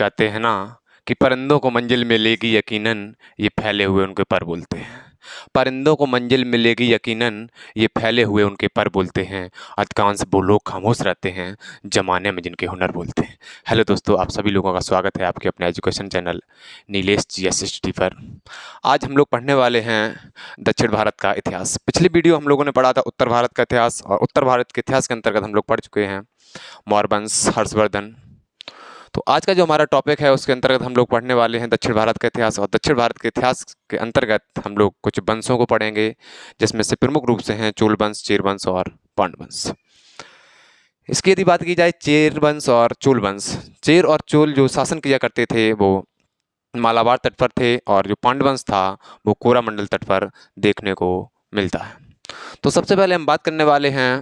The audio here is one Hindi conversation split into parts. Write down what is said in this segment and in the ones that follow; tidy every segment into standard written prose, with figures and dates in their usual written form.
कहते हैं ना कि परिंदों को मंजिल मिलेगी यकीनन, ये फैले हुए उनके पर बोलते हैं। परिंदों को मंजिल मिलेगी यकीनन, ये फैले हुए उनके पर बोलते हैं। अधिकांश वो लोग खामोश रहते हैं जमाने में जिनके हुनर बोलते हैं। हेलो दोस्तों, आप सभी लोगों का स्वागत है आपके अपने एजुकेशन चैनल नीलेश GSST पर। आज हम लोग पढ़ने वाले हैं दक्षिण भारत का इतिहास। पिछली वीडियो हम लोगों ने पढ़ा था उत्तर भारत का इतिहास, और उत्तर भारत के इतिहास के अंतर्गत हम लोग पढ़ चुके हैं मौर्य वंश, हर्षवर्धन। तो आज का जो हमारा टॉपिक है उसके अंतर्गत हम लोग पढ़ने वाले हैं दक्षिण भारत का इतिहास। और दक्षिण भारत के इतिहास के अंतर्गत हम लोग कुछ वंशों को पढ़ेंगे, जिसमें से प्रमुख रूप से हैं चोल वंश, चेर वंश और पांड्य वंश। इसकी यदि बात की जाए चेर वंश और चोल वंश, चेर और चोल जो शासन किया करते थे वो मालाबार तट पर थे, और जो पांड्य वंश था वो कोरामंडल तट पर देखने को मिलता है। तो सबसे पहले हम बात करने वाले हैं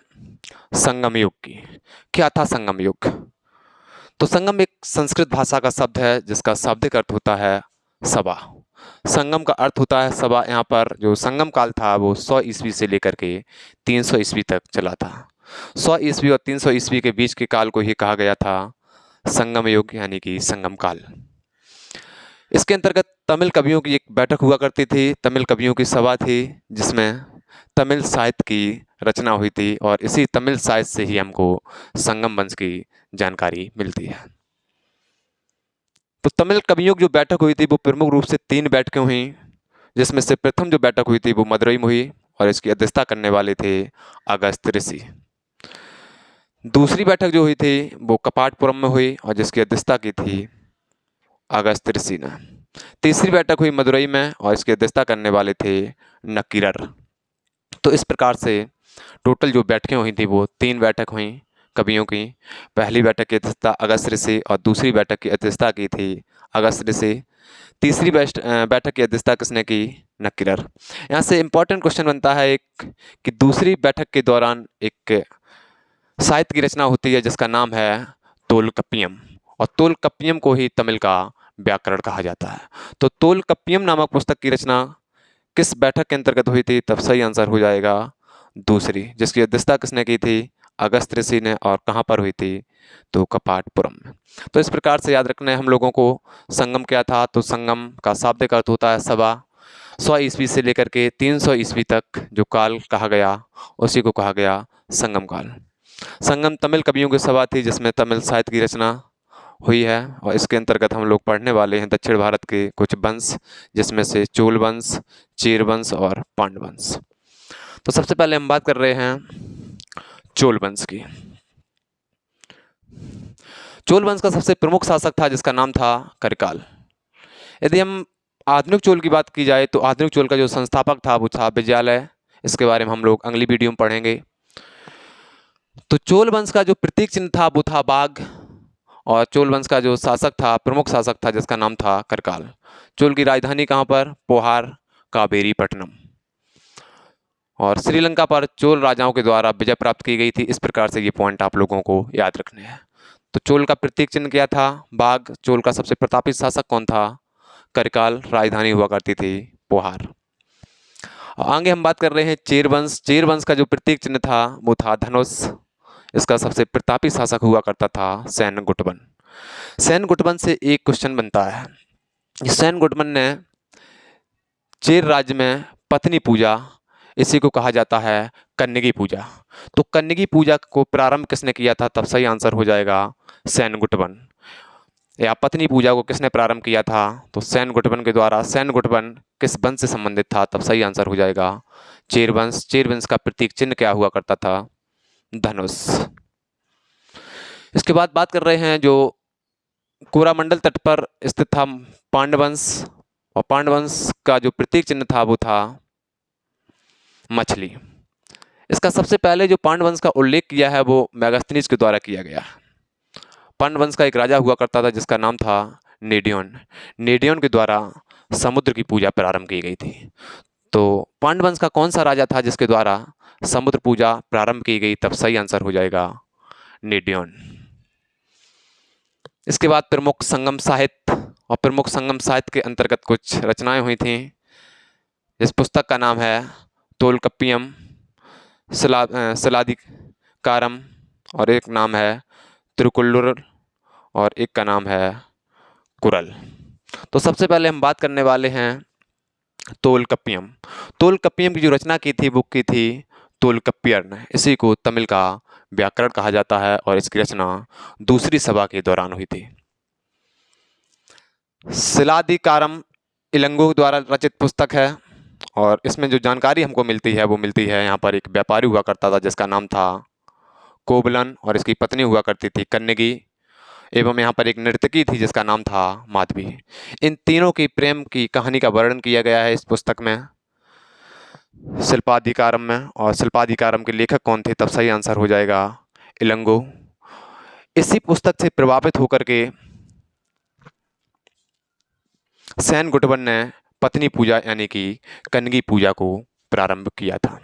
संगम युग की। क्या था संगम युग? तो संगम एक संस्कृत भाषा का शब्द है जिसका शाब्दिक अर्थ होता है सभा। संगम का अर्थ होता है सभा। यहाँ पर जो संगम काल था वो 100 ईस्वी से लेकर के 300 ईस्वी तक चला था। 100 ईस्वी और 300 ईस्वी के बीच के काल को ही कहा गया था संगम युग, यानी कि संगम काल। इसके अंतर्गत तमिल कवियों की एक बैठक हुआ करती थी, तमिल कवियों की सभा थी, जिसमें तमिल साहित्य की रचना हुई थी, और इसी तमिल साहित्य से ही हमको संगम वंश की जानकारी मिलती है। तो तमिल कवियों की जो बैठक हुई थी वो प्रमुख रूप से 3 बैठकें हुई, जिसमें से प्रथम जो बैठक हुई थी वो मदुरई में हुई, और इसकी अध्यक्षता करने वाले थे अगस्त्य ऋषि। दूसरी बैठक जो हुई थी वो कपाटपुरम में हुई, और जिसकी अध्यक्षता की थी अगस्त्य ऋषि ने। तीसरी बैठक हुई मदुरई में, और इसकी अध्यक्षता करने वाले थे नक्कीरर। तो इस प्रकार से टोटल जो बैठकें हुई थी वो 3 बैठक हुई कवियों की। पहली बैठक की अध्यक्षता अगस्त्य ऋषि, और दूसरी बैठक की अध्यक्षता की थी अगस्त्य ऋषि। तीसरी बैठक की अध्यक्षता किसने की? नक्कीरर। यहाँ से इम्पोर्टेंट क्वेश्चन बनता है एक, कि दूसरी बैठक के दौरान एक साहित्य की रचना होती है जिसका नाम है तोलकप्पियम, और तोलकप्पियम को ही तमिल का व्याकरण कहा जाता है। तो तोलकप्पियम नामक पुस्तक की रचना किस बैठक के अंतर्गत हुई थी? तब सही आंसर हो जाएगा दूसरी, जिसकी अध्यक्षता किसने की थी? अगस्त्य ऋषि ने। और कहाँ पर हुई थी? तो कपाटपुरम में। तो इस प्रकार से याद रखना है हम लोगों को संगम क्या था। तो संगम का शाब्दिक अर्थ होता है सभा। 100 ईस्वी से लेकर के 300 ईस्वी तक जो काल कहा गया उसी को कहा गया संगम काल। संगम तमिल कवियों की सभा थी जिसमें तमिल साहित्य की रचना हुई है, और इसके अंतर्गत हम लोग पढ़ने वाले हैं दक्षिण भारत के कुछ वंश, जिसमें से चोल वंश, चेर वंश और पांड्य वंश। तो सबसे पहले हम बात कर रहे हैं चोल वंश की। चोल वंश का सबसे प्रमुख शासक था जिसका नाम था करिकाल। यदि हम आधुनिक चोल की बात की जाए तो आधुनिक चोल का जो संस्थापक था वो था विजयालय। इसके बारे में हम लोग अगली वीडियो में पढ़ेंगे। तो चोल वंश का जो प्रतीक चिन्ह था वो था बाघ, और चोल वंश का जो शासक था, प्रमुख शासक था, जिसका नाम था करिकाल। चोल की राजधानी कहाँ पर? पोहार, कावेरीपट्टनम। और श्रीलंका पर चोल राजाओं के द्वारा विजय प्राप्त की गई थी। इस प्रकार से ये पॉइंट आप लोगों को याद रखने हैं। तो चोल का प्रतीक चिन्ह क्या था? बाघ। चोल का सबसे प्रतापी शासक कौन था? करिकाल। राजधानी हुआ करती थी पोहार। आगे हम बात कर रहे हैं चेर वंश। चेर वंश का जो प्रतीक चिन्ह था वो था धनुष। इसका सबसे प्रतापी शासक हुआ करता था सेनगुटवन। सेनगुटवन से एक क्वेश्चन बनता है, सेनगुटवन ने चेर राज्य में पत्नी पूजा, इसी को कहा जाता है कन्नगी पूजा। तो कन्नगी पूजा को प्रारंभ किसने किया था? तब सही आंसर हो जाएगा सेनगुटवन। या पत्नी पूजा को किसने प्रारंभ किया था? तो सेनगुटवन के द्वारा। सेनगुटवन किस वंश से संबंधित था? तब सही आंसर हो जाएगा चेर वंश। चेर वंश का प्रतीक चिन्ह क्या हुआ करता था? धनुष। इसके बाद बात कर रहे हैं जो कोरामंडल तट पर स्थित था पांड्य वंश, और पांड्य वंश का जो प्रतीक चिन्ह था वो था मछली। इसका सबसे पहले जो पांड्य वंश का उल्लेख किया है वो मेगास्थनीज के द्वारा किया गया। पांड्य वंश का एक राजा हुआ करता था जिसका नाम था नेडियन। नेडियन के द्वारा समुद्र की पूजा प्रारंभ की गई थी। तो पांड्य वंश का कौन सा राजा था जिसके द्वारा समुद्र पूजा प्रारंभ की गई? तब सही आंसर हो जाएगा नेडियन। इसके बाद प्रमुख संगम साहित्य, और प्रमुख संगम साहित्य के अंतर्गत कुछ रचनाएं हुई थीं। इस पुस्तक का नाम है तोलकप्पियम, सलादिकारम, और एक नाम है तिरुकुल्लुर, और एक का नाम है कुरल। तो सबसे पहले हम बात करने वाले हैं तोलकप्पियम। तोलकप्पियम की जो रचना की थी वो की थी तोलकप्पियर ने। इसी को तमिल का व्याकरण कहा जाता है और इसकी रचना दूसरी सभा के दौरान हुई थी। शिलाधिकारम इलंगो द्वारा रचित पुस्तक है और इसमें जो जानकारी हमको मिलती है वो मिलती है यहाँ पर एक व्यापारी हुआ करता था जिसका नाम था कोबलन और इसकी पत्नी हुआ करती थी कन्नगी एवं यहाँ पर एक नर्तकी थी जिसका नाम था माधवी। इन तीनों की प्रेम की कहानी का वर्णन किया गया है इस पुस्तक में शिल्पाधिकारम में। और शिल्पाधिकारम के लेखक कौन थे, तब सही आंसर हो जाएगा इलंगो। इसी पुस्तक से प्रभावित होकर के सेन गुटवन ने पत्नी पूजा यानी कि कन्नगी पूजा को प्रारंभ किया था।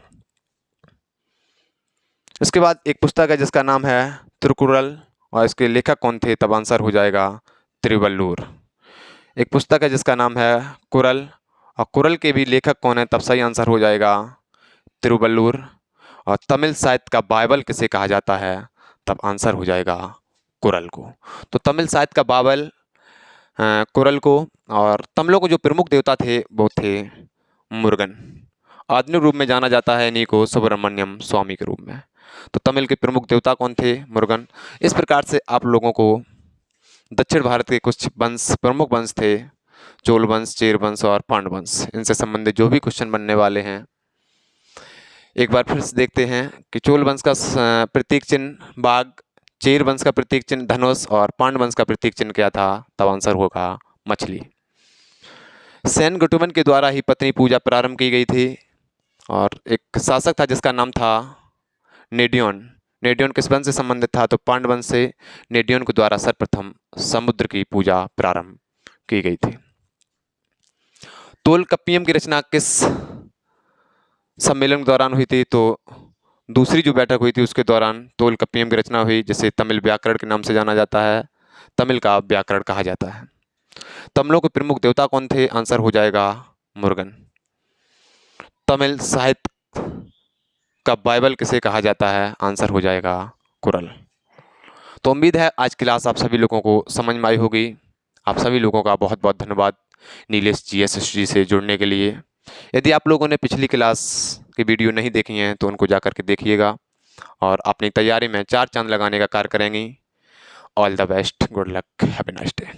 इसके बाद एक पुस्तक है जिसका नाम है तिरुकुरल और इसके लेखक कौन थे, तब आंसर हो जाएगा तिरुवल्लुर। एक पुस्तक है जिसका नाम है कुरल और कुरल के भी लेखक कौन है, तब सही आंसर हो जाएगा तिरुवल्लुर। और तमिल साहित्य का बाइबल किसे कहा जाता है, तब आंसर हो जाएगा कुरल को। तो तमिल साहित्य का बाइबल कुरल को। और तमिलों को जो प्रमुख देवता थे वो थे मुरुगन। आधुनिक रूप में जाना जाता है इन्हीं को सुब्रमण्यम स्वामी के रूप में। तो तमिल के प्रमुख देवता कौन थे, मुरुगन। इस प्रकार से आप लोगों को दक्षिण भारत के कुछ वंश, प्रमुख वंश थे, चोल वंश, चेर वंश और पांड्य वंश, इनसे संबंधित जो भी क्वेश्चन बनने वाले हैं एक बार फिर से देखते हैं कि चोल वंश का प्रतीक चिन्ह बाघ, चेर वंश का प्रतीक चिन्ह धनुष और पांड्य वंश का प्रतीक चिन्ह क्या था, तब आंसर होगा मछली। सेन गुटुमन के द्वारा ही पत्नी पूजा प्रारंभ की गई थी और एक शासक था जिसका नाम था नेडियोन। नेडियोन किस वंश से संबंधित था, तो पांड्य वंश से। नेडियोन के द्वारा सर्वप्रथम समुद्र की पूजा प्रारंभ की गई थी। तोलकप्पियम की रचना किस सम्मेलन के दौरान हुई थी, तो दूसरी जो बैठक हुई थी उसके दौरान तोलकप्पियम की रचना हुई, जिसे तमिल व्याकरण के नाम से जाना जाता है, तमिल का व्याकरण कहा जाता है। तमिलों के प्रमुख देवता कौन थे, आंसर हो जाएगा मुरुगन। तमिल साहित्य का बाइबल किसे कहा जाता है, आंसर हो जाएगा कुरल। तो उम्मीद है आज क्लास आप सभी लोगों को समझ में आई होगी। आप सभी लोगों का बहुत बहुत धन्यवाद नीलेश GS हिस्ट्री से जुड़ने के लिए। यदि आप लोगों ने पिछली क्लास की वीडियो नहीं देखी हैं तो उनको जाकर के देखिएगा और अपनी तैयारी में 4 चांद लगाने का कार्य करेंगी। All the best, good luck, have a nice day.